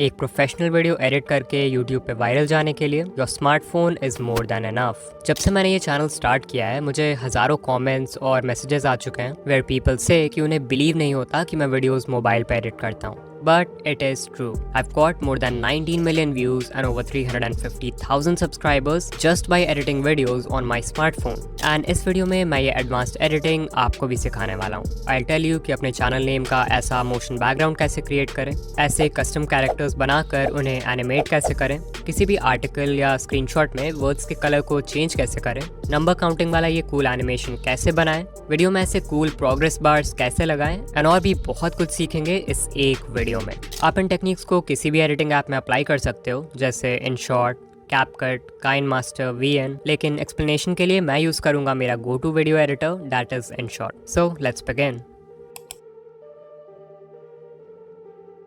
एक professional video edit करके YouTube पे वायरल जाने के लिए your smartphone is more than enough. जब से मैंने ये चैनल स्टार्ट किया है मुझे हज़ारों कमेंट्स और मैसेजेस आ चुके हैं वेयर पीपल से कि उन्हें बिलीव नहीं होता कि मैं वीडियोस मोबाइल पे एडिट करता हूँ। But it is true. I've got more than 19 million views and over 350,000 subscribers just by editing videos on my smartphone. And इस वीडियो में मैं ये एडवांस्ड एडिटिंग आपको भी सिखाने वाला हूँ। I'll tell you कि अपने चैनल नेम का ऐसा मोशन बैकग्राउंड कैसे क्रिएट करें, ऐसे कस्टम कैरेक्टर्स बनाकर उन्हें एनिमेट कैसे करें, किसी भी आर्टिकल या स्क्रीनशॉट में वर्ड्स के कलर को चेंज कैसे करें, नंबर काउंटिंग वाला ये कूल एनिमेशन कैसे बनाएं, वीडियो में ऐसे कूल प्रोग्रेस बार्स कैसे लगाएं एंड और भी बहुत कुछ सीखेंगे इस एक वीडियो में। आप इन टेक्निक्स को किसी भी एडिटिंग ऐप में अप्लाई कर सकते हो जैसे InShot, CapCut, KineMaster, VN, लेकिन एक्सप्लेनेशन के लिए मैं यूज़ करूंगा मेरा go to video editor that is InShot। So let's begin.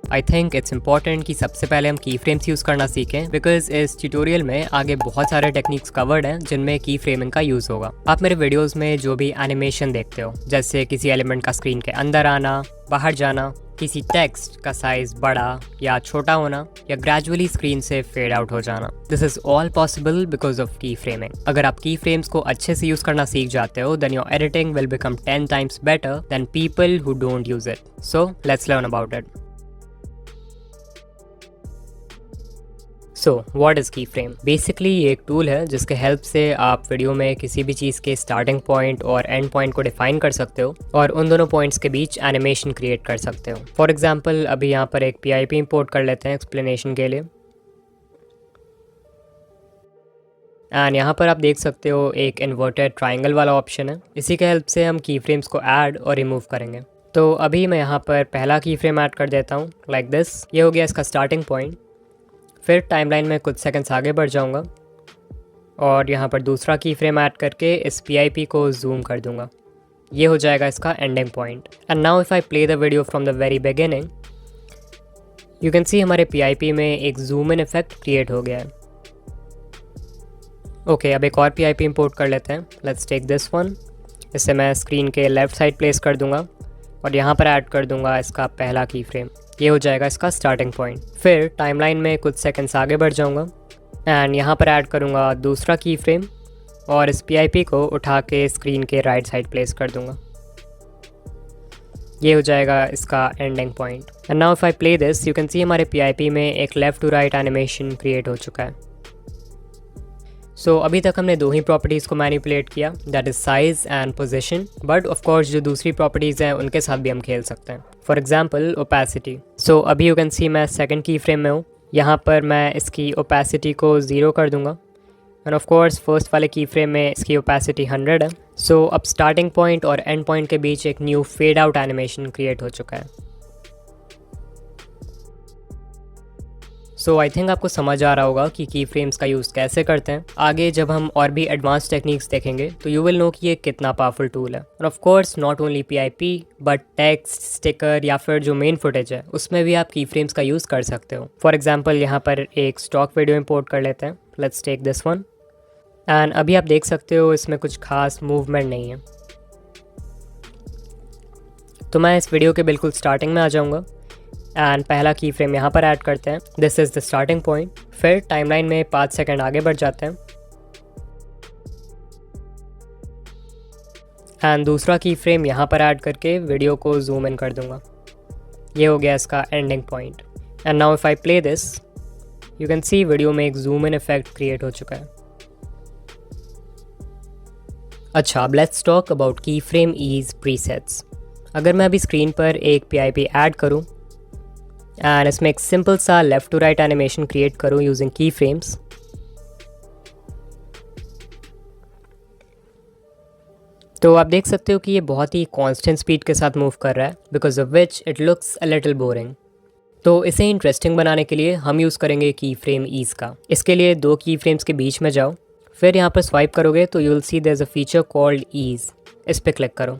I think it's important कि सबसे पहले हम की फ्रेम्स यूज़ करना सीखें बिकॉज इस ट्यूटोरियल में आगे बहुत सारे टेक्निक्स कवर्ड हैं जिनमें की फ्रेमिंग का यूज़ होगा। आप मेरे वीडियोस में जो भी एनिमेशन देखते हो जैसे किसी एलिमेंट का स्क्रीन के अंदर आना, बाहर जाना, किसी टेक्स्ट का साइज बड़ा या छोटा होना या ग्रेजुअली स्क्रीन से फेड आउट हो जाना, this is all possible because of की फ्रेमिंग। अगर आप की फ्रेम्स को अच्छे से यूज़ करना सीख जाते हो then your editing will become 10 times better than people who don't use it. So let's learn about it. So what is key frame? Basically ये एक टूल है जिसके हेल्प से आप वीडियो में किसी भी चीज़ के स्टार्टिंग पॉइंट और एंड पॉइंट को डिफाइन कर सकते हो और उन दोनों पॉइंट्स के बीच एनिमेशन क्रिएट कर सकते हो। फॉर एग्जांपल अभी यहाँ पर एक PIP इंपोर्ट कर लेते हैं एक्सप्लेनेशन के लिए एंड यहाँ पर आप देख सकते हो एक इन्वर्टेड ट्राइंगल वाला ऑप्शन है। इसी के हेल्प से हम की फ्रेम्स को ऐड और रिमूव करेंगे। तो अभी मैं यहाँ पर पहला की फ्रेम ऐड कर देता हूँ लाइक दिस। ये हो गया इसका स्टार्टिंग पॉइंट। फिर टाइमलाइन में कुछ सेकंड्स आगे बढ़ जाऊंगा और यहाँ पर दूसरा की फ्रेम ऐड करके इस PIP को जूम कर दूंगा। ये हो जाएगा इसका ending point. And now if I play the video from the very beginning you can see हमारे PIP में एक जूम इन इफेक्ट क्रिएट हो गया है। ओके, अब एक और PIP इंपोर्ट कर लेते हैं। Let's take this one. इसे मैं स्क्रीन के लेफ़्ट साइड प्लेस कर दूंगा और यहाँ पर ऐड कर दूंगा इसका पहला की फ्रेम। ये हो जाएगा इसका स्टार्टिंग पॉइंट। फिर टाइमलाइन में कुछ सेकंड्स आगे बढ़ जाऊंगा एंड यहाँ पर ऐड करूँगा दूसरा की फ्रेम और इस PIP को उठा के स्क्रीन के राइट साइड प्लेस कर दूंगा। ये हो जाएगा इसका ending point. And now if I play this you can see हमारे PIP में एक left to right animation create हो चुका है। सो अभी तक हमने दो ही प्रॉपर्टीज़ को मैनिपुलेट किया that is size and position, but of course जो दूसरी प्रॉपर्टीज़ हैं उनके साथ भी हम खेल सकते हैं। For example opacity. सो अभी यू कैन सी मैं सेकंड की फ्रेम में हूँ। यहाँ पर मैं इसकी ओपेसिटी को 0 कर दूंगा एंड ऑफ कोर्स फर्स्ट वाले की फ्रेम में इसकी ओपेसिटी 100 है। सो अब स्टार्टिंग पॉइंट और एंड पॉइंट के बीच एक new fade out animation create हो चुका है। सो आई थिंक आपको समझ आ रहा होगा कि की फ्रेम्स का यूज़ कैसे करते हैं। आगे जब हम और भी एडवांस टेक्निक्स देखेंगे तो यू विल नो कि ये कितना पावरफुल टूल है। और of course not only PIP but text, sticker या फिर जो मेन फुटेज है उसमें भी आप की फ्रेम्स का यूज़ कर सकते हो। फॉर एग्जाम्पल यहाँ पर एक स्टॉक वीडियो इंपोर्ट कर लेते हैं। Let's take this one and अभी आप देख सकते हो इसमें कुछ खास मूवमेंट नहीं है। तो मैं इस वीडियो के बिल्कुल स्टार्टिंग में आ जाऊँगा एंड पहला की फ्रेम यहाँ पर ऐड करते हैं। This is the starting point. फिर टाइमलाइन में 5 सेकंड आगे बढ़ जाते हैं एंड दूसरा की फ्रेम यहाँ पर ऐड करके वीडियो को जूम इन कर दूंगा। ये हो गया इसका ending point. And now if I play this you can C video में एक जूम इन इफेक्ट क्रिएट हो चुका है। अच्छा, अब लेट्स टॉक अबाउट की फ्रेम ईज प्रीसेट्स। अगर मैं अभी स्क्रीन पर एक PIP ऐड करूँ एंड इसमें एक सिंपल सा left to right animation create करूँ यूजिंग की फ्रेम्स, तो आप देख सकते हो कि ये बहुत ही कांस्टेंट स्पीड के साथ मूव कर रहा है because of which it looks a little boring. तो इसे इंटरेस्टिंग बनाने के लिए हम यूज़ करेंगे की फ्रेम ईज़ का। इसके लिए दो की फ्रेम्स के बीच में जाओ, फिर यहाँ पर स्वाइप करोगे तो you will see there is a feature called ease. इस पर क्लिक करो।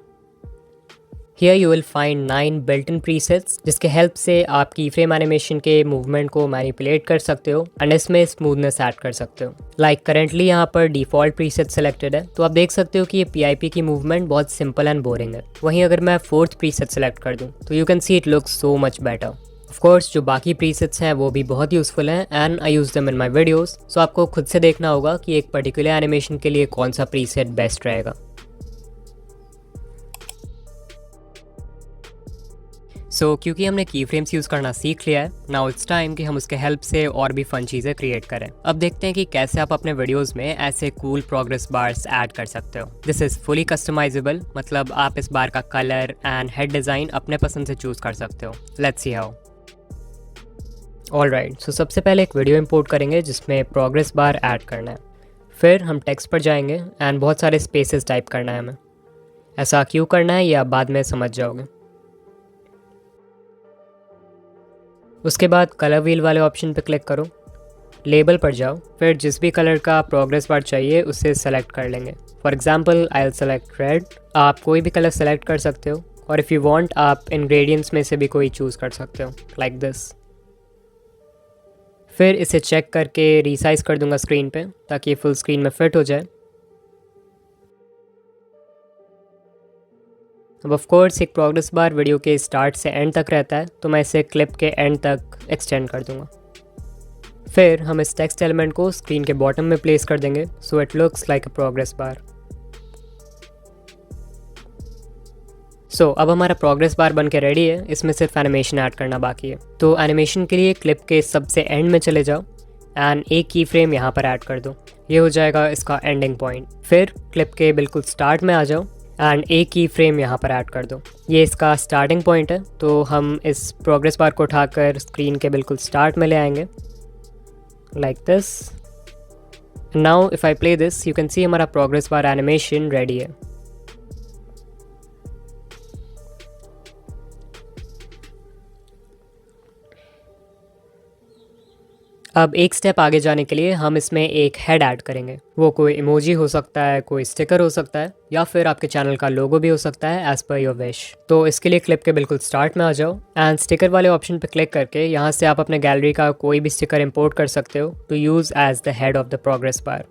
Here you will find 9 built-in presets जिसके हेल्प से आप की फ्रेम एनिमेशन के मूवमेंट को मैनिपुलेट कर सकते हो एंड इसमें स्मूथनेस ऐड कर सकते हो। लाइक करेंटली यहाँ पर डिफ़ॉल्ट प्रीसेट सेलेक्टेड है तो आप देख सकते हो कि ये PIP की मूवमेंट बहुत सिंपल एंड बोरिंग है। वहीं अगर मैं 4th प्रीसेट सेलेक्ट कर दूँ तो you can see it looks so much better. Of course जो बाकी प्रीसेट्स हैं वो भी बहुत यूज़फुल हैं and I use them in my videos, so आपको खुद से देखना होगा कि एक पर्टिकुलर एनिमेशन के लिए कौन सा प्रीसेट बेस्ट रहेगा। क्योंकि हमने की फ्रेम्स यूज़ करना सीख लिया है, नाउ इट्स टाइम कि हम उसके हेल्प से और भी फन चीज़ें क्रिएट करें। अब देखते हैं कि कैसे आप अपने वीडियोस में ऐसे कूल प्रोग्रेस बार्स ऐड कर सकते हो। दिस इज़ फुली कस्टमाइजेबल, मतलब आप इस बार का कलर एंड हेड डिज़ाइन अपने पसंद से चूज़ कर सकते हो। Let's see how. ऑलराइट, सो सबसे पहले एक वीडियो इंपोर्ट करेंगे जिसमें प्रोग्रेस बार ऐड करना है। फिर हम टेक्स्ट पर जाएंगे एंड बहुत सारे स्पेसेस टाइप करना है हमें। ऐसा क्यों करना है ये आप बाद में समझ जाओगे। उसके बाद कलर व्हील वाले ऑप्शन पर क्लिक करो, लेबल पर जाओ, फिर जिस भी कलर का प्रोग्रेस बार चाहिए उसे सेलेक्ट कर लेंगे। For example I will select red. आप कोई भी कलर सेलेक्ट कर सकते हो और इफ़ यू वांट आप इंग्रेडिएंट्स में से भी कोई चूज़ कर सकते हो, लाइक दिस। फिर इसे चेक करके रीसाइज कर दूंगा स्क्रीन पे ताकि ये फुल स्क्रीन में फिट हो जाए। अब ऑफ कोर्स एक प्रोग्रेस बार वीडियो के स्टार्ट से एंड तक रहता है, तो मैं इसे क्लिप के एंड तक एक्सटेंड कर दूंगा। फिर हम इस टेक्स्ट एलिमेंट को स्क्रीन के बॉटम में प्लेस कर देंगे so it looks like a progress bar. अब हमारा प्रोग्रेस बार बन के रेडी है, इसमें सिर्फ एनिमेशन ऐड करना बाकी है। तो एनिमेशन के लिए क्लिप के सबसे एंड में चले जाओ एंड एक की फ्रेम यहाँ पर ऐड कर दो, ये हो जाएगा इसका एंडिंग पॉइंट। फिर क्लिप के बिल्कुल स्टार्ट में आ जाओ एंड एक की फ्रेम यहाँ पर ऐड कर दो, ये इसका स्टार्टिंग पॉइंट है। तो हम इस प्रोग्रेस बार को उठाकर स्क्रीन के बिल्कुल स्टार्ट में ले आएंगे, like this. Now if I play this you can सी हमारा प्रोग्रेस बार एनिमेशन रेडी है। अब एक स्टेप आगे जाने के लिए हम इसमें एक हेड ऐड करेंगे। वो कोई इमोजी हो सकता है, कोई स्टिकर हो सकता है, या फिर आपके चैनल का लोगो भी हो सकता है, एज पर योर विश। तो इसके लिए क्लिप के बिल्कुल स्टार्ट में आ जाओ एंड स्टिकर वाले ऑप्शन पर क्लिक करके यहाँ से आप अपने गैलरी का कोई भी स्टिकर इंपोर्ट कर सकते हो to use as the head of the progress bar.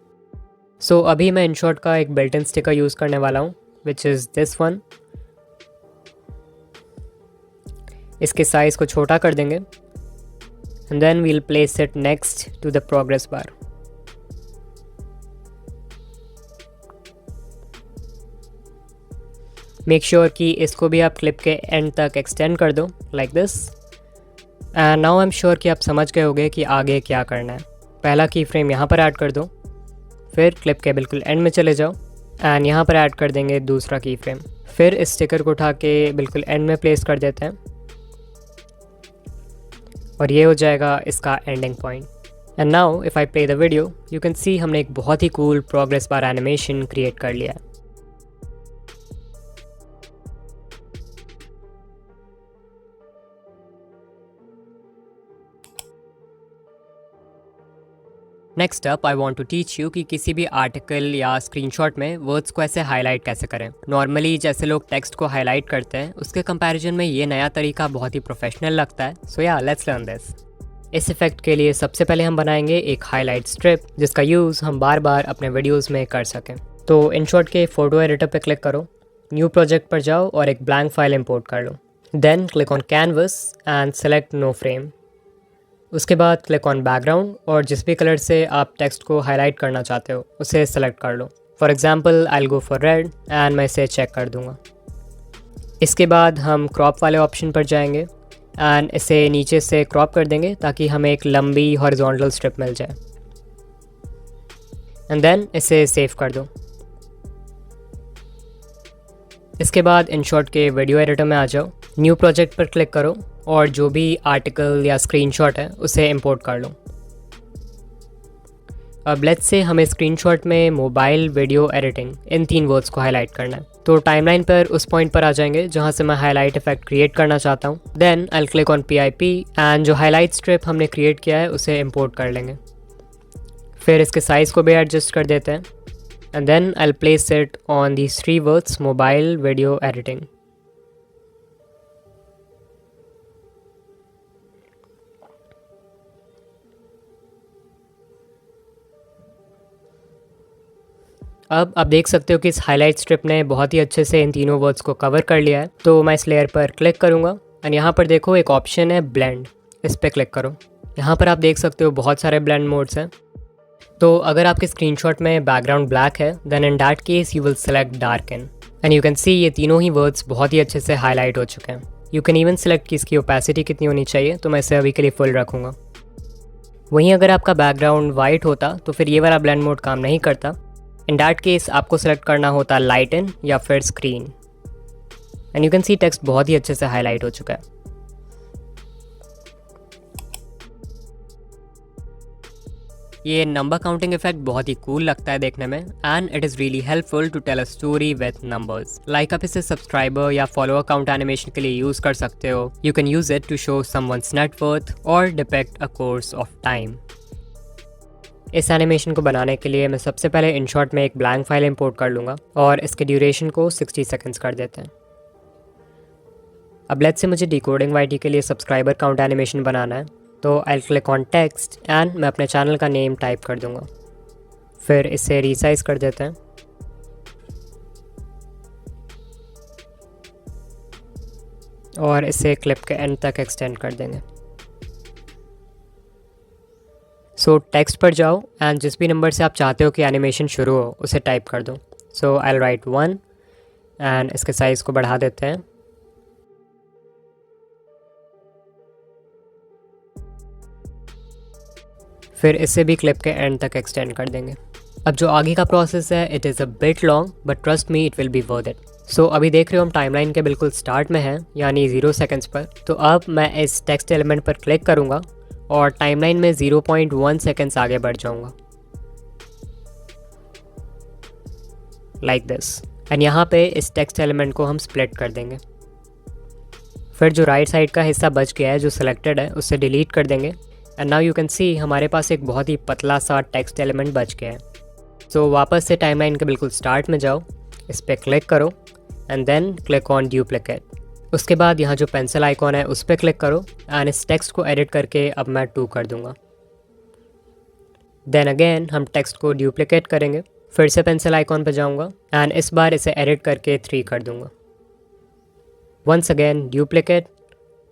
अभी मैं InShot का एक बिल्ट इन स्टिकर यूज़ करने वाला हूँ, विच इज़ दिस वन। इसके साइज़ को छोटा कर देंगे and then we'll place it next to the progress bar. Make sure कि इसको भी आप क्लिप के एंड तक एक्सटेंड कर दो, like this. And now I'm sure कि आप समझ गए होंगे कि आगे क्या करना है। पहला की फ्रेम यहाँ पर ऐड कर दो, फिर क्लिप के बिल्कुल एंड में चले जाओ एंड यहाँ पर ऐड कर देंगे दूसरा की फ्रेम। फिर इस स्टिकर को उठा के बिल्कुल एंड में प्लेस कर देते हैं और ये हो जाएगा इसका ending point. And now if I play the video you can see हमने एक बहुत ही cool progress bar animation create कर लिया है। Next up I want to teach you कि किसी भी आर्टिकल या स्क्रीनशॉट में वर्ड्स को ऐसे हाईलाइट कैसे करें। नॉर्मली जैसे लोग टेक्स्ट को हाईलाइट करते हैं उसके कंपैरिजन में ये नया तरीका बहुत ही प्रोफेशनल लगता है। सो या लेट्स लर्न दिस। इस इफेक्ट के लिए सबसे पहले हम बनाएंगे एक हाईलाइट स्ट्रिप जिसका यूज़ हम बार बार अपने वीडियोज़ में कर सकें। तो InShot के फोटो एडिटर पर क्लिक करो, न्यू प्रोजेक्ट पर जाओ और एक ब्लैंक फाइल इम्पोर्ट कर लो। Then click on canvas and select no frame. उसके बाद क्लिक ऑन बैकग्राउंड और जिस भी कलर से आप टेक्स्ट को हाईलाइट करना चाहते हो उसे सेलेक्ट कर लो। For example I will go for red and मैं इसे चेक कर दूंगा। इसके बाद हम क्रॉप वाले ऑप्शन पर जाएंगे एंड इसे नीचे से क्रॉप कर देंगे ताकि हमें एक लंबी हॉरिजॉन्टल स्ट्रिप मिल जाए एंड देन इसे सेव कर दो। इसके बाद InShot के वीडियो एडिटर में आ जाओ, न्यू प्रोजेक्ट पर क्लिक करो और जो भी आर्टिकल या स्क्रीनशॉट है उसे इंपोर्ट कर लो। अब लेट्स से हमें स्क्रीनशॉट में mobile video editing in 3 words को हाईलाइट करना है। तो टाइमलाइन पर उस पॉइंट पर आ जाएंगे जहां से मैं हाईलाइट इफेक्ट क्रिएट करना चाहता हूं। Then I will click on PIP and जो हाईलाइट स्ट्रिप हमने क्रिएट किया है उसे इंपोर्ट कर लेंगे। फिर इसके साइज़ को भी एडजस्ट कर देते हैं and then I will place it on these 3 words mobile video editing. अब आप देख सकते हो कि इस हाईलाइट स्ट्रिप ने बहुत ही अच्छे से इन तीनों वर्ड्स को कवर कर लिया है। तो मैं इस लेयर पर क्लिक करूँगा एंड यहाँ पर देखो एक ऑप्शन है ब्लेंड, इस पर क्लिक करो। यहाँ पर आप देख सकते हो बहुत सारे ब्लेंड मोड्स हैं। तो अगर आपके स्क्रीनशॉट में बैकग्राउंड ब्लैक है then in that case you will select darken and you can see ये तीनों ही वर्ड्स बहुत ही अच्छे से हाईलाइट हो चुके हैं। यू कैन इवन सेलेक्ट कि इसकी ओपेसिटी कितनी होनी चाहिए, तो मैं इसे अभी के लिए फुल रखूँगा। वहीं अगर आपका बैकग्राउंड वाइट होता तो फिर ये वाला ब्लेंड मोड काम नहीं करता। इन दैट केस आपको सेलेक्ट करना होता लाइटन या फिर screen and you can C text बहुत ही अच्छे से हाईलाइट हो चुका है। ये नंबर काउंटिंग इफेक्ट बहुत ही कूल लगता है देखने में and it is really helpful to tell a story with numbers. Like आप इसे सब्सक्राइबर या फॉलोअर काउंट एनिमेशन के लिए यूज़ कर सकते हो। You can use it to show someone's net worth और depict a course of time. इस एनिमेशन को बनाने के लिए मैं सबसे पहले इनशॉट में एक ब्लैंक फाइल इंपोर्ट कर लूँगा और इसके ड्यूरेशन को 60 सेकेंड्स कर देते हैं। अब लेट्स से मुझे डिकोडिंग वाईटी के लिए सब्सक्राइबर काउंट एनिमेशन बनाना है, तो I click on text and मैं अपने चैनल का नेम टाइप कर दूंगा। फिर इसे रीसाइज कर देते हैं और इसे क्लिप के एंड तक एक्सटेंड कर देंगे। सो टेक्स्ट पर जाओ एंड जिस भी नंबर से आप चाहते हो कि एनिमेशन शुरू हो उसे टाइप कर दो। सो आई राइट 1 एंड इसके साइज़ को बढ़ा देते हैं। फिर इसे भी क्लिप के एंड तक एक्सटेंड कर देंगे। अब जो आगे का प्रोसेस है it is a bit long but trust me it will be worth it. So अभी देख रहे हो हम टाइमलाइन के बिल्कुल स्टार्ट में हैं, यानी 0 सेकेंड्स पर। तो अब मैं इस टेक्स्ट एलिमेंट पर क्लिक करूँगा और टाइमलाइन में 0.1 सेकेंड्स आगे बढ़ जाऊँगा लाइक दिस। एंड यहाँ पे इस टेक्स्ट एलिमेंट को हम स्प्लिट कर देंगे। फिर जो राइट साइड का हिस्सा बच गया है जो सिलेक्टेड है उसे डिलीट कर देंगे and now you can see हमारे पास एक बहुत ही पतला सा टेक्स्ट एलिमेंट बच गया है। सो वापस से टाइमलाइन के बिल्कुल स्टार्ट में जाओ, इस पर क्लिक करो and then click on duplicate. उसके बाद यहाँ जो पेंसिल आइकॉन है उस पर क्लिक करो एंड इस टेक्स्ट को एडिट करके अब मैं 2 कर दूँगा। देन अगेन हम टेक्स्ट को डुप्लिकेट करेंगे, फिर से पेंसिल आइकॉन पर जाऊँगा एंड इस बार इसे एडिट करके 3 कर दूँगा। Once again duplicate,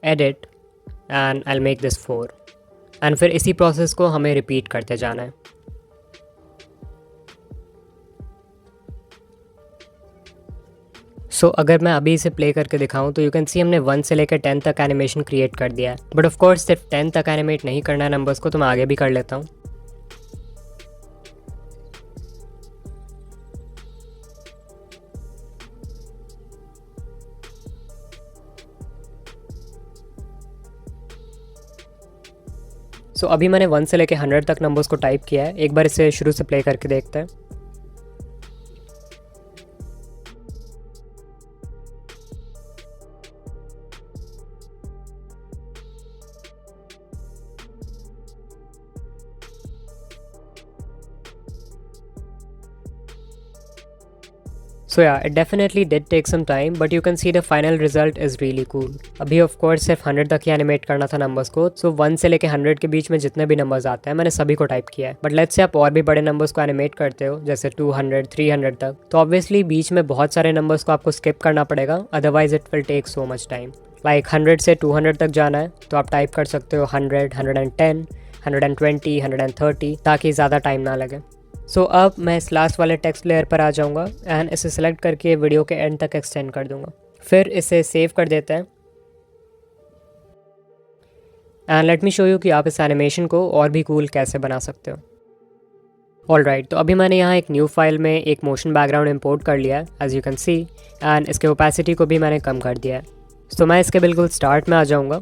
edit and I will make this 4 and फिर इसी प्रोसेस को हमें रिपीट करते जाना है। सो अगर मैं अभी इसे प्ले करके दिखाऊं तो यू कैन सी हमने 1 से लेकर 10 तक एनिमेशन क्रिएट कर दिया है। बट ऑफ कोर्स सिर्फ 10 तक एनिमेट नहीं करना है नंबर्स को, तो मैं आगे भी कर लेता हूँ। सो अभी मैंने 1 से लेकर 100 तक नंबर्स को टाइप किया है। एक बार इसे शुरू से प्ले करके देखते हैं। So yeah, it definitely did take some time, but you can see the final result is really cool. अभी of course सिर्फ 100 तक ही एनिमेट करना था नंबर्स को, so 1 से लेके 100 के बीच में जितने भी नंबर्स आते हैं मैंने सभी को टाइप किया है। बट लेट्स से आप और भी बड़े नंबर्स को एनिमेट करते हो जैसे 200, 300 तक, तो ऑब्वियसली बीच में बहुत सारे नंबर्स को आपको स्किप करना पड़ेगा, otherwise it will take so much time. Like 100 से 200 तक जाना है तो आप टाइप कर सकते हो 100, 110, 120, 130 ताकि ज़्यादा टाइम ना लगे। सो अब मैं इस लास्ट वाले टेक्स्ट लेयर पर आ जाऊंगा एंड इसे सेलेक्ट करके वीडियो के एंड तक एक्सटेंड कर दूंगा। फिर इसे सेव कर देते हैं and let me show you कि आप इस एनिमेशन को और भी कूल कैसे बना सकते हो। ऑलराइट, तो अभी मैंने यहाँ एक न्यू फाइल में एक मोशन बैकग्राउंड इंपोर्ट कर लिया है as you can see, and इसके ओपेसिटी को भी मैंने कम कर दिया है। सो मैं इसके बिल्कुल स्टार्ट में आ जाऊँगा,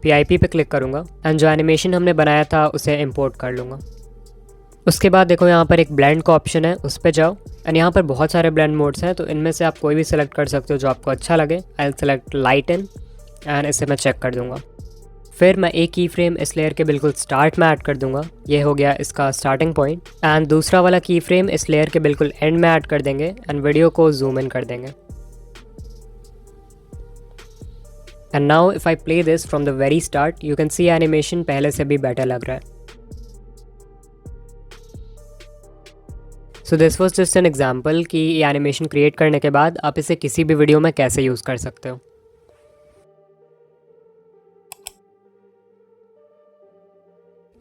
PIP पे क्लिक करूँगा एंड जो एनिमेशन हमने बनाया था उसे इम्पोर्ट कर लूँगा। उसके बाद देखो यहाँ पर एक ब्लेंड का ऑप्शन है, उस पर जाओ एंड यहाँ पर बहुत सारे ब्लेंड मोड्स हैं, तो इनमें से आप कोई भी सिलेक्ट कर सकते हो जो आपको अच्छा लगे। आई विल सेलेक्ट लाइटन एंड इसे मैं चेक कर दूँगा। फिर मैं एक की फ्रेम इस लेयर के बिल्कुल स्टार्ट में ऐड कर दूँगा, ये हो गया इसका स्टार्टिंग पॉइंट, एंड दूसरा वाला की फ्रेम इस लेयर के बिल्कुल एंड में ऐड कर देंगे एंड वीडियो को जूम इन कर देंगे। And now if I play this from the very start you can C animation पहले से भी बेटर लग रहा है। So this was just an example कि ये एनिमेशन क्रिएट करने के बाद आप इसे किसी भी वीडियो में कैसे यूज़ कर सकते हो।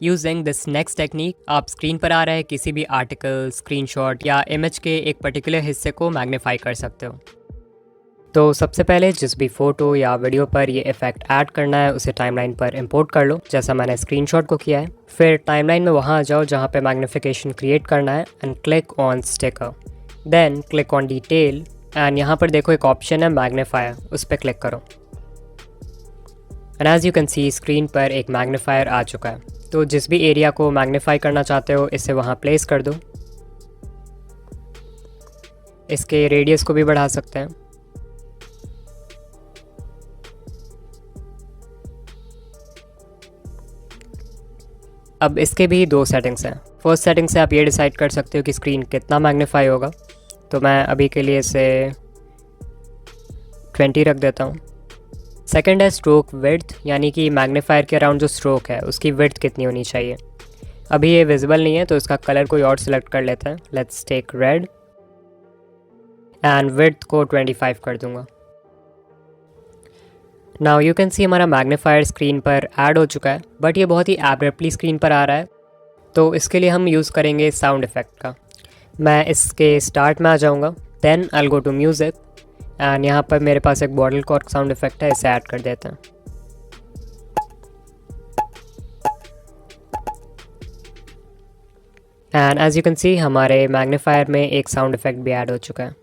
यूजिंग दिस नेक्स्ट टेक्निक आप स्क्रीन पर आ रहे किसी भी आर्टिकल, स्क्रीनशॉट या इमेज के एक पर्टिकुलर हिस्से को मैग्नीफाई कर सकते हो। तो सबसे पहले जिस भी फ़ोटो या वीडियो पर ये इफ़ेक्ट ऐड करना है उसे टाइमलाइन पर इंपोर्ट कर लो, जैसा मैंने स्क्रीनशॉट को किया है। फिर टाइमलाइन में वहाँ आ जाओ जहाँ पे मैग्नीफिकेशन क्रिएट करना है and click on sticker. Then click on detail and यहाँ पर देखो एक ऑप्शन है मैग्नीफायर, उस पर क्लिक करो। And as you can see screen पर एक मैग्नीफायर आ चुका है। तो जिस भी एरिया को मैग्नीफाई करना चाहते हो इसे वहाँ प्लेस कर दो। इसके रेडियस को भी बढ़ा सकते हैं। अब इसके भी दो सेटिंग्स हैं। फर्स्ट सेटिंग से आप ये डिसाइड कर सकते हो कि स्क्रीन कितना मैग्नीफाई होगा। तो मैं अभी के लिए इसे 20 रख देता हूँ। सेकंड है स्ट्रोक विड्थ, यानी कि मैग्नीफायर के अराउंड जो स्ट्रोक है उसकी विड्थ कितनी होनी चाहिए। अभी ये विजिबल नहीं है तो इसका कलर कोई और सिलेक्ट कर लेते हैं। Let's take red and width को 25 कर दूंगा। नाउ यू कैन सी हमारा मैग्नीफायर स्क्रीन पर ऐड हो चुका है, बट ये बहुत ही एब्रप्टली स्क्रीन पर आ रहा है। तो इसके लिए हम यूज़ करेंगे साउंड इफ़ेक्ट का। मैं इसके स्टार्ट में आ जाऊँगा, then I will go to music and यहाँ पर मेरे पास एक बॉटल कॉर्क साउंड इफ़ेक्ट है, इसे ऐड कर देते हैं। And as you can see हमारे मैग्नीफायर में एक साउंड इफ़ेक्ट भी ऐड हो चुका है।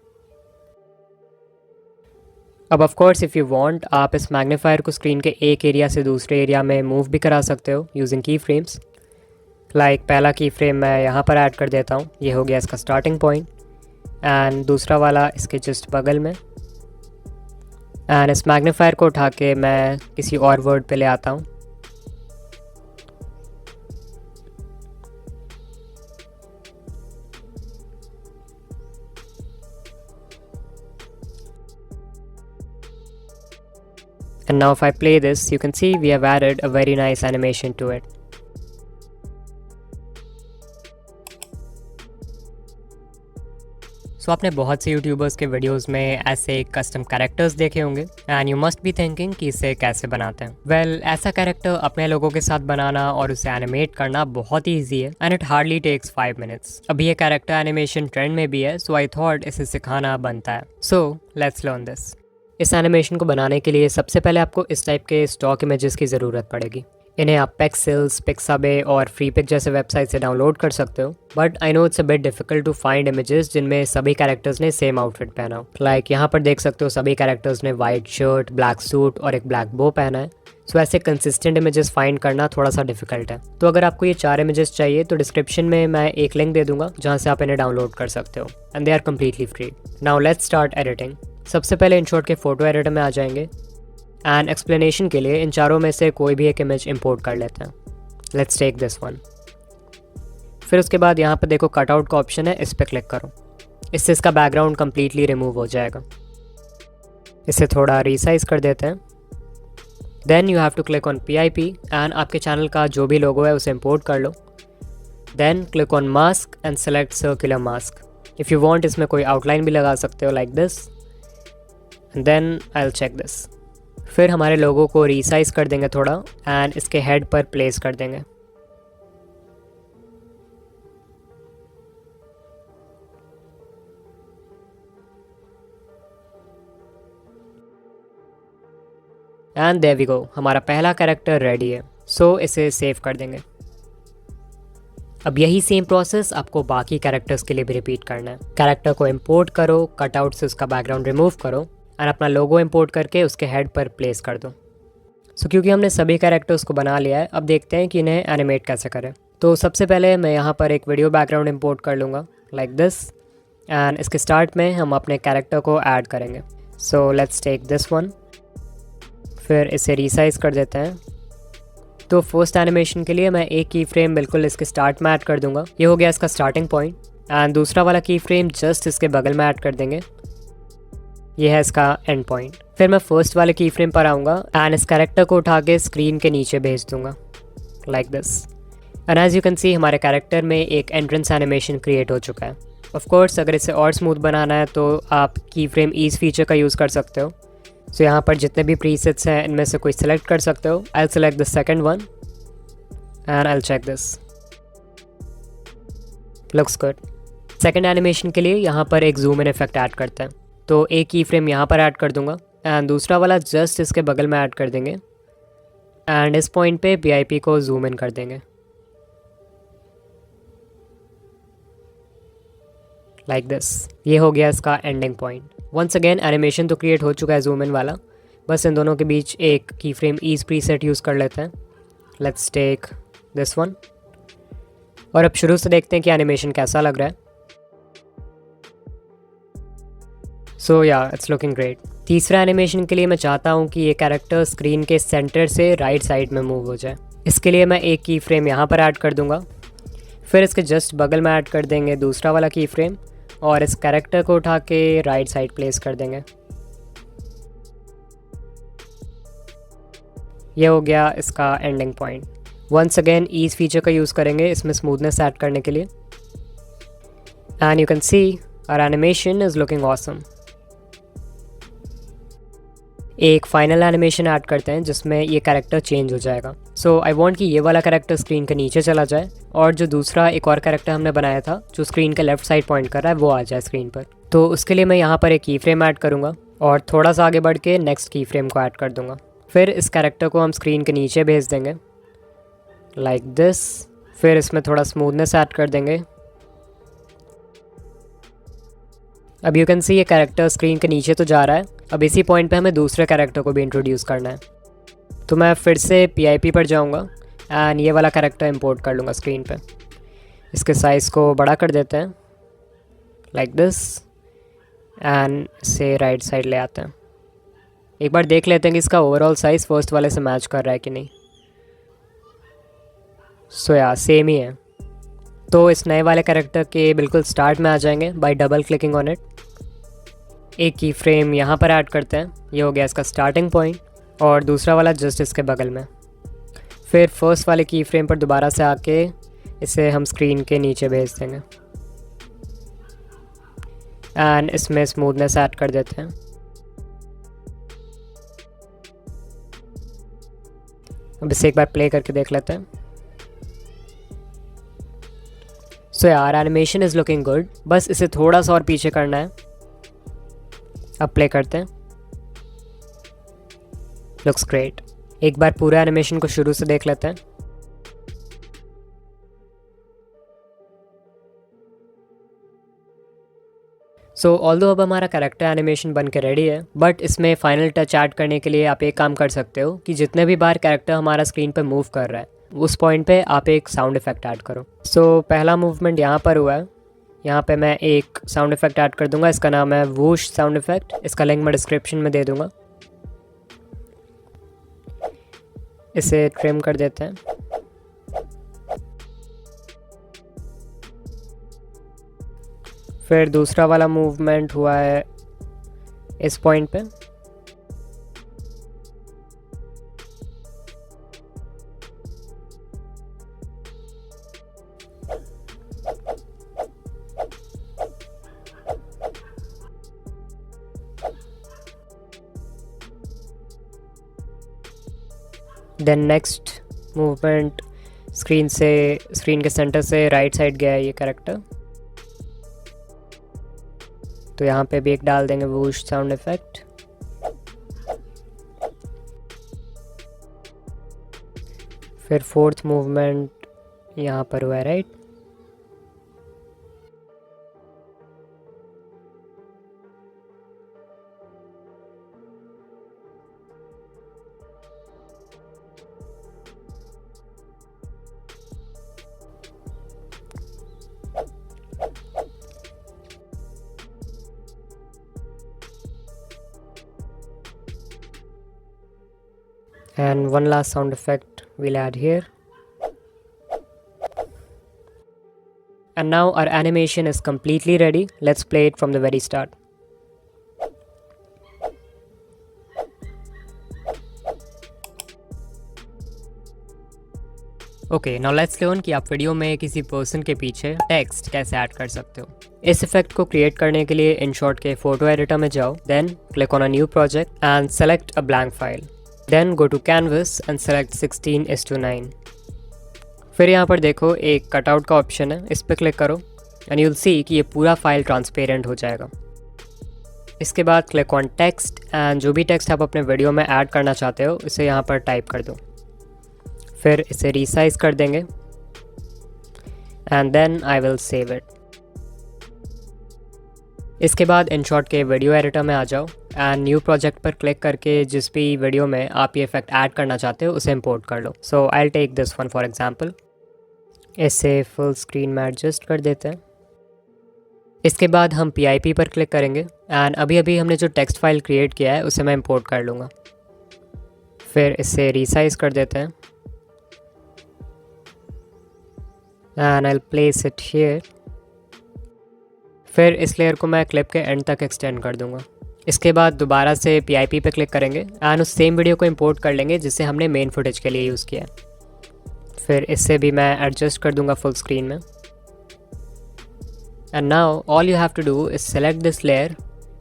अब of course if you want आप इस मैग्नीफायर को स्क्रीन के एक एरिया से दूसरे एरिया में मूव भी करा सकते हो यूजिंग की फ्रेम्स। लाइक पहला की फ्रेम मैं यहाँ पर ऐड कर देता हूँ, ये हो गया इसका स्टार्टिंग पॉइंट, एंड दूसरा वाला इसके जस्ट बगल में। एंड इस मैग्नीफायर को उठा के मैं किसी और वर्ड पे ले आता हूँ। And now if I play this, you can see we have added a very nice animation to it. So आपने बहुत से यूट्यूबर्स के वीडियोस में ऐसे कस्टम कैरेक्टर्स देखे होंगे and you must be thinking कि इसे कैसे बनाते हैं। वेल ऐसा कैरेक्टर अपने लोगों के साथ बनाना और उसे एनिमेट करना बहुत ही ईजी है and it hardly takes 5 minutes. अभी ये कैरेक्टर एनिमेशन ट्रेंड में भी है, सो आई थॉट इसे सिखाना बनता है। सो लेट्स लर्न दिस। इस एनिमेशन को बनाने के लिए सबसे पहले आपको इस टाइप के स्टॉक इमेजेस की ज़रूरत पड़ेगी। इन्हें आप पेक्सिल्स, पिक्साबे और फ्रीपिक जैसे वेबसाइट से डाउनलोड कर सकते हो, but I know it's a bit difficult to find images जिनमें सभी कैरेक्टर्स ने सेम आउटफिट पहना हो। लाइक यहाँ पर देख सकते हो सभी कैरेक्टर्स ने वाइट शर्ट, ब्लैक सूट और एक ब्लैक बो पहना है। सो ऐसे कंसिस्टेंट इमेजेस फाइंड करना थोड़ा सा डिफिकल्ट है। तो अगर आपको ये 4 इमेजेस चाहिए तो डिस्क्रिप्शन में मैं एक लिंक दे दूंगा जहाँ से आप इन्हें डाउनलोड कर सकते हो and they are completely free. Now let's start editing. सबसे पहले InShot के फ़ोटो एडिटर में आ जाएंगे एंड एक्सप्लेनेशन के लिए इन चारों में से कोई भी एक इमेज इंपोर्ट कर लेते हैं। Let's take this one. फिर उसके बाद यहाँ पर देखो कटआउट का ऑप्शन है, इस पर क्लिक करो। इससे इसका बैकग्राउंड कम्प्लीटली रिमूव हो जाएगा। इसे थोड़ा रीसाइज कर देते हैं। Then you have to click on PIP and आपके चैनल का जो भी लोगो है उसे इंपोर्ट कर लो। Then click on mask and select circular mask. If you want इसमें कोई आउटलाइन भी लगा सकते हो like this. Then I will check this. फिर हमारे लोगो को रीसाइज कर देंगे थोड़ा एंड इसके हेड पर प्लेस कर देंगे। एंड देयर वी गो, हमारा पहला कैरेक्टर रेडी है। सो इसे सेव कर देंगे। अब यही सेम प्रोसेस आपको बाकी कैरेक्टर्स के लिए भी रिपीट करना है। कैरेक्टर को इंपोर्ट करो, कटआउट से उसका बैकग्राउंड रिमूव करो एंड अपना लोगो इंपोर्ट करके उसके हेड पर प्लेस कर दो। सो क्योंकि हमने सभी कैरेक्टर्स को बना लिया है, अब देखते हैं कि इन्हें एनिमेट कैसे करें। तो सबसे पहले मैं यहाँ पर एक वीडियो बैकग्राउंड इंपोर्ट कर लूँगा लाइक दिस एंड इसके स्टार्ट में हम अपने कैरेक्टर को ऐड करेंगे। So let's take this one. फिर इसे रीसाइज कर देते हैं। तो फर्स्ट एनिमेशन के लिए मैं एक की फ्रेम बिल्कुल इसके स्टार्ट में ऐड कर दूंगा, ये हो गया इसका स्टार्टिंग पॉइंट। एंड दूसरा वाला की फ्रेम जस्ट इसके बगल में ऐड कर देंगे, ये है इसका एंड पॉइंट। फिर मैं फर्स्ट वाले की फ्रेम पर आऊँगा एंड इस कैरेक्टर को उठा के स्क्रीन के नीचे भेज दूंगा like this. And as you can see हमारे कैरेक्टर में एक एंट्रेंस एनिमेशन क्रिएट हो चुका है। ऑफ कोर्स अगर इसे और स्मूथ बनाना है तो आप की फ्रेम ईज फीचर का यूज़ कर सकते हो। सो यहाँ पर जितने भी प्रीसेट्स हैं इनमें से कोई सिलेक्ट कर सकते हो। I will select the second one and I check this, looks good. Second animation के लिए यहाँ पर एक जूम इन इफेक्ट ऐड करते हैं, तो एक की फ्रेम यहाँ पर ऐड कर दूंगा एंड दूसरा वाला जस्ट इसके बगल में ऐड कर देंगे एंड इस पॉइंट पे PIP को जूम इन कर देंगे लाइक दिस। ये हो गया इसका ending point. Once again animation तो क्रिएट हो चुका है जूम इन वाला, बस इन दोनों के बीच एक की फ्रेम ईज प्रीसेट यूज़ कर लेते हैं। लेट्स टेक दिस वन और अब शुरू से देखते हैं कि एनिमेशन कैसा लग रहा है। सो या इट्स लुकिंग ग्रेट। तीसरा एनिमेशन के लिए मैं चाहता हूँ कि ये कैरेक्टर स्क्रीन के सेंटर से राइट साइड में मूव हो जाए। इसके लिए मैं एक की फ्रेम यहाँ पर ऐड कर दूँगा, फिर इसके जस्ट बगल में ऐड कर देंगे दूसरा वाला की फ्रेम और इस कैरेक्टर को उठा के राइट साइड प्लेस कर देंगे। ये हो गया इसका ending point. Once again ease feature का यूज़ करेंगे इसमें स्मूथनेस ऐड करने के लिए and you can see our animation is looking awesome. एक फाइनल एनिमेशन ऐड करते हैं जिसमें ये कैरेक्टर चेंज हो जाएगा। सो आई वांट कि ये वाला कैरेक्टर स्क्रीन के नीचे चला जाए और जो दूसरा एक और कैरेक्टर हमने बनाया था जो स्क्रीन के लेफ्ट साइड पॉइंट कर रहा है वो आ जाए स्क्रीन पर। तो उसके लिए मैं यहाँ पर एक की फ्रेम ऐड करूँगा और थोड़ा सा आगे बढ़ के नेक्स्ट की फ्रेम को ऐड कर दूँगा। फिर इस कैरेक्टर को हम स्क्रीन के नीचे भेज देंगे लाइक दिस। फिर इसमें थोड़ा स्मूथनेस ऐड कर देंगे। अब यू कैन सी ये कैरेक्टर स्क्रीन के नीचे तो जा रहा है, अब इसी पॉइंट पे हमें दूसरे कैरेक्टर को भी इंट्रोड्यूस करना है। तो मैं फिर से PIP पर जाऊंगा एंड ये वाला कैरेक्टर इंपोर्ट कर लूँगा स्क्रीन पे। इसके साइज़ को बड़ा कर देते हैं लाइक दिस एंड इसे राइट साइड ले आते हैं। एक बार देख लेते हैं कि इसका ओवरऑल साइज़ फर्स्ट वाले से मैच कर रहा है कि नहीं। सो या सेम ही है। तो इस नए वाले कैरेक्टर के बिल्कुल स्टार्ट में आ जाएंगे bye double clicking on it. एक की फ्रेम यहाँ पर ऐड करते हैं, ये हो गया इसका स्टार्टिंग पॉइंट और दूसरा वाला जस्ट इसके बगल में। फिर फर्स्ट वाले की फ्रेम पर दोबारा से आके इसे हम स्क्रीन के नीचे भेज देंगे एंड इसमें स्मूथनेस ऐड कर देते हैं। अब इसे एक बार प्ले करके देख लेते हैं। सो यार एनिमेशन इज़ लुकिंग गुड, बस इसे थोड़ा सा और पीछे करना है। अब प्ले करते हैं। Looks great. एक बार पूरा एनिमेशन को शुरू से देख लेते हैं। सो ऑल्दो अब हमारा कैरेक्टर एनिमेशन बन के रेडी है, बट इसमें फाइनल टच ऐड करने के लिए आप एक काम कर सकते हो कि जितने भी बार कैरेक्टर हमारा स्क्रीन पर मूव कर रहा है उस पॉइंट पे आप एक साउंड इफेक्ट ऐड करो। सो पहला मूवमेंट यहाँ पर हुआ है, यहाँ पे मैं एक साउंड इफेक्ट ऐड कर दूंगा। इसका नाम है वूश साउंड इफेक्ट। इसका लिंक मैं डिस्क्रिप्शन में दे दूंगा। इसे ट्रिम कर देते हैं। फिर दूसरा वाला मूवमेंट हुआ है इस पॉइंट पे। देन नेक्स्ट मूवमेंट स्क्रीन के सेंटर से राइट साइड गया है ये कैरेक्टर, तो यहाँ पे भी एक डाल देंगे वूश साउंड इफेक्ट। फिर फोर्थ मूवमेंट यहाँ पर हुआ है right. And one last sound effect we'll add here. And now our animation is completely ready. Let's play it from the very start. Okay, now let's learn कि आप video में किसी person के पीछे टेक्स्ट कैसे ऐड कर सकते हो। इस इफेक्ट को क्रिएट करने के लिए InShot के फोटो एडिटर में जाओ, then click on a new project and select a blank file. Then go to canvas and select 16:9. फिर यहाँ पर देखो एक कटआउट का ऑप्शन है, इस पर क्लिक करो एंड यूल सी कि ये पूरा फाइल ट्रांसपेरेंट हो जाएगा। इसके बाद क्लिक ऑन टेक्स्ट एंड जो भी टेक्स्ट आप अपने वीडियो में ऐड करना चाहते हो इसे यहाँ पर टाइप कर दो। फिर इसे रीसाइज कर देंगे and then I will save it. इसके बाद InShot के वीडियो एडिटर में आ जाओ एंड न्यू प्रोजेक्ट पर क्लिक करके जिस भी वीडियो में आप ये इफेक्ट ऐड करना चाहते हो उसे इंपोर्ट कर लो। So I will take this one for example. इसे फुल स्क्रीन में एडजस्ट कर देते हैं। इसके बाद हम PIP पर क्लिक करेंगे एंड अभी अभी हमने जो टेक्स्ट फाइल क्रिएट किया है उसे मैं इंपोर्ट कर लूँगा। फिर इसे रीसाइज कर देते हैं and I will place it here. फिर इस लेयर को मैं क्लिप के एंड तक एक्सटेंड कर दूंगा। इसके बाद दोबारा से PIP पे क्लिक करेंगे एंड उस सेम वीडियो को इंपोर्ट कर लेंगे जिसे हमने मेन फुटेज के लिए यूज़ किया है। फिर इससे भी मैं एडजस्ट कर दूंगा फुल स्क्रीन में। And now all you have to do is select this layer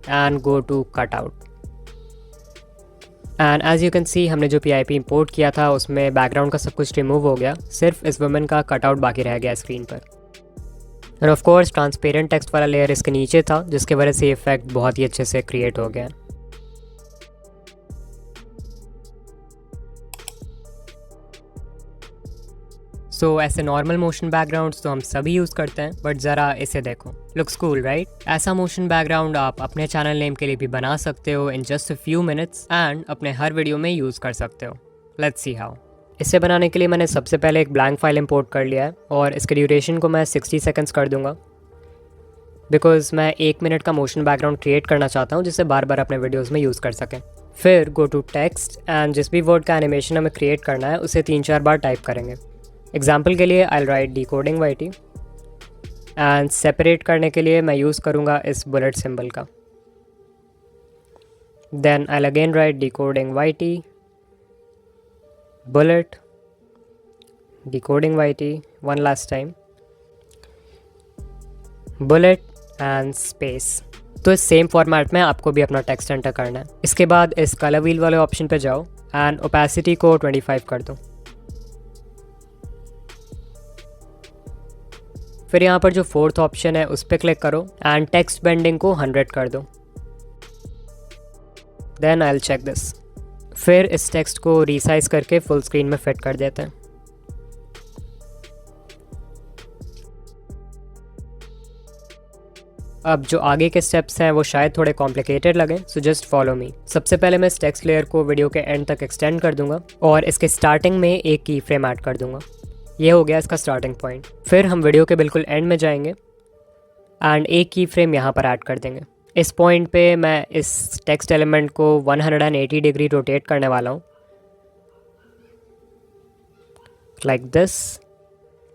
and go to cut out. And as you can see हमने जो PIP इंपोर्ट किया था उसमें बैकग्राउंड का सब कुछ रिमूव हो गया, सिर्फ इस वुमेन का कटआउट बाकी रह गया स्क्रीन पर। और ऑफ कोर्स ट्रांसपेरेंट टेक्स्ट वाला लेयर इसके नीचे था जिसके वजह से इफेक्ट बहुत ही अच्छे से क्रिएट हो गया। सो ऐसे नॉर्मल मोशन बैकग्राउंड्स तो हम सभी यूज़ करते हैं, बट ज़रा इसे देखो, लुक्स कूल राइट। ऐसा मोशन बैकग्राउंड आप अपने चैनल नेम के लिए भी बना सकते हो in just a few minutes and अपने हर वीडियो में यूज़ कर सकते हो। Let's see how. इसे बनाने के लिए मैंने सबसे पहले एक ब्लैंक फाइल इंपोर्ट कर लिया है और इसके ड्यूरेशन को मैं 60 सेकंड्स कर दूंगा, बिकॉज मैं 1 मिनट का मोशन बैकग्राउंड क्रिएट करना चाहता हूँ जिसे बार बार अपने वीडियोस में यूज़ कर सकें। फिर गो टू टेक्स्ट एंड जिस भी वर्ड का एनिमेशन हमें क्रिएट करना है उसे 3-4 बार टाइप करेंगे। एग्जाम्पल के लिए I will write decoding YT and separate करने के लिए मैं यूज़ करूँगा इस बुलेट सिंबल का। Then I will again write decoding YT bullet decoding YT one last time bullet and space। तो इस सेम फॉर्मेट में आपको भी अपना टेक्स्ट एंटर करना है। इसके बाद इस कलर व्हील वाले ऑप्शन पे जाओ एंड ओपेसिटी को 25 कर दो। फिर यहाँ पर जो फोर्थ ऑप्शन है उस पर क्लिक करो एंड टेक्स्ट बेंडिंग को 100 कर दो। Then I will check this. फिर इस टेक्स्ट को रीसाइज करके फुल स्क्रीन में फिट कर देते हैं। अब जो आगे के स्टेप्स हैं वो शायद थोड़े कॉम्प्लिकेटेड लगें, सो जस्ट फॉलो मी। सबसे पहले मैं इस टेक्स्ट लेयर को वीडियो के एंड तक एक्सटेंड कर दूंगा और इसके स्टार्टिंग में एक की फ्रेम ऐड कर दूंगा। ये हो गया इसका स्टार्टिंग पॉइंट। फिर हम वीडियो के बिल्कुल एंड में जाएंगे एंड एक की फ्रेम यहाँ पर ऐड कर देंगे। इस पॉइंट पे मैं इस टेक्स्ट एलिमेंट को 180 डिग्री रोटेट करने वाला हूँ, लाइक दिस,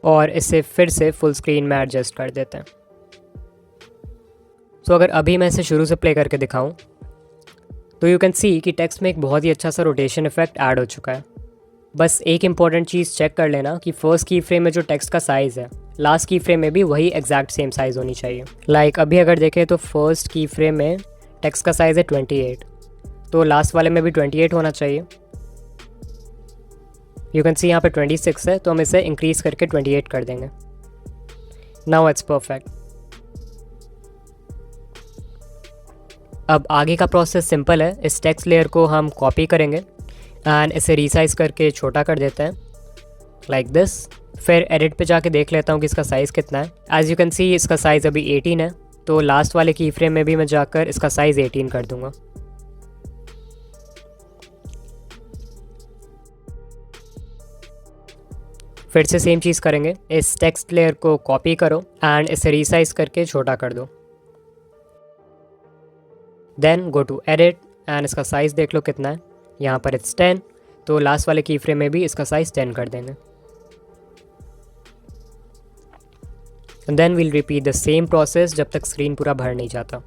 और इसे फिर से फुल स्क्रीन में एडजस्ट कर देते हैं। सो अगर अभी मैं इसे शुरू से प्ले करके दिखाऊं तो यू कैन सी कि टेक्स्ट में एक बहुत ही अच्छा सा रोटेशन इफेक्ट ऐड हो चुका है। बस एक इंपॉर्टेंट चीज़ चेक कर लेना कि फर्स्ट की फ्रेम में जो टेक्स्ट का साइज़ है लास्ट की फ्रेम में भी वही एग्जैक्ट सेम साइज़ होनी चाहिए। लाइक अभी अगर देखें तो फर्स्ट की फ्रेम में टेक्स्ट का साइज़ है 28, तो लास्ट वाले में भी 28 होना चाहिए। यू कैन सी यहाँ पे 26 है तो हम इसे इंक्रीज़ करके 28 कर देंगे। Now it's perfect. अब आगे का प्रोसेस सिंपल है। इस टेक्स्ट लेयर को हम कॉपी करेंगे एंड इसे रीसाइज करके छोटा कर देते हैं लाइक दिस। फिर एडिट पे जाके देख लेता हूँ कि इसका साइज़ कितना है। एज यू कैन सी इसका साइज़ अभी 18 है, तो लास्ट वाले की फ्रेम में भी मैं जाकर इसका साइज़ 18 कर दूंगा। फिर से सेम चीज़ करेंगे। इस टेक्स्ट लेयर को कॉपी करो एंड इसे रीसाइज करके छोटा कर दो। Then go to edit and इसका साइज़ देख लो कितना है। यहाँ पर इट्स 10, तो लास्ट वाले की फ्रेम में भी इसका साइज़ 10 कर देंगे। And then we'll repeat the same process जब तक स्क्रीन पूरा भर नहीं जाता।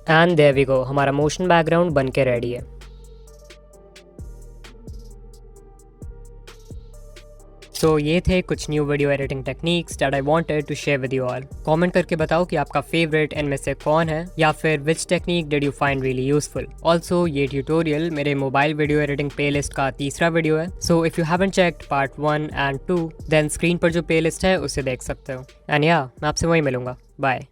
एंड देयर वी गो, हमारा मोशन बैकग्राउंड बन के रेडी है। तो ये थे कुछ new video editing techniques that I wanted to share with you all. Comment करके बताओ कि आपका फेवरेट इनमें से कौन है, या फिर which technique did you find really useful. Also ये ट्यूटोरियल मेरे मोबाइल वीडियो एडिटिंग प्लेलिस्ट का तीसरा वीडियो है, so if you haven't checked part 1 and 2 then screen पर जो प्लेलिस्ट है उसे देख सकते हो। एंड या मैं आपसे वहीं मिलूंगा। बाय।